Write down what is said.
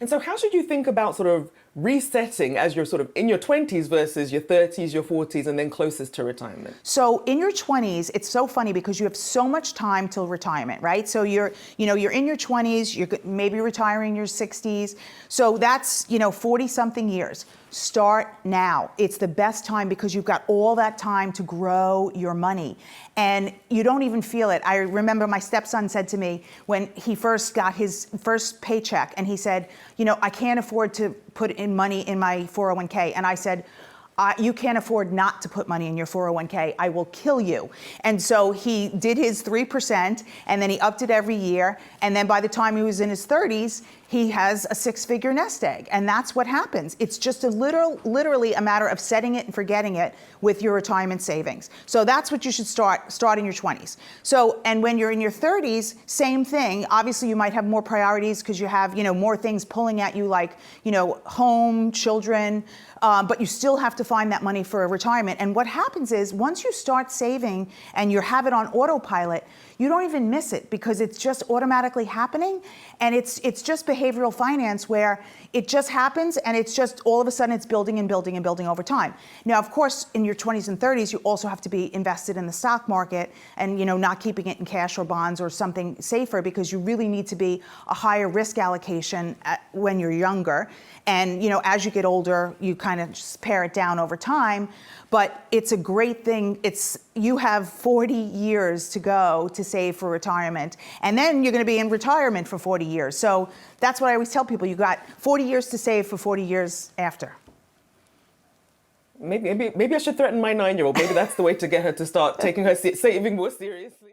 And so how should you think about sort of resetting as you're sort of in your 20s versus your 30s, your 40s, and then closest to retirement? So in your 20s, it's so funny because you have so much time till retirement, right? So you're in your 20s, you're maybe retiring in your 60s. So that's, 40 something years. Start now. It's the best time because you've got all that time to grow your money and you don't even feel it. I remember my stepson said to me when he first got his first paycheck and he said, I can't afford to put in money in my 401k. And I said, you can't afford not to put money in your 401k. I will kill you. And so he did his 3% and then he upped it every year. And then by the time he was in his 30s, he has a 6-figure nest egg. And that's what happens. It's just literally a matter of setting it and forgetting it with your retirement savings. So that's what you should start in your 20s. So, and when you're in your 30s, same thing. Obviously you might have more priorities because you have, more things pulling at you like, home, children, but you still have to find that money for a retirement. And what happens is once you start saving and you have it on autopilot, you don't even miss it because it's just automatically happening. And it's just behavioral finance where it just happens and it's just all of a sudden it's building and building and building over time. Now, of course, in your 20s and 30s, you also have to be invested in the stock market and, not keeping it in cash or bonds or something safer because you really need to be a higher risk allocation when you're younger. And, as you get older, you kind of just pare it down over time. But it's a great thing. You have 40 years to go to save for retirement. And then you're going to be in retirement for 40 years. So that's what I always tell people. You got 40 years to save for 40 years after. Maybe I should threaten my 9-year-old. Maybe that's the way to get her to start taking her saving more seriously.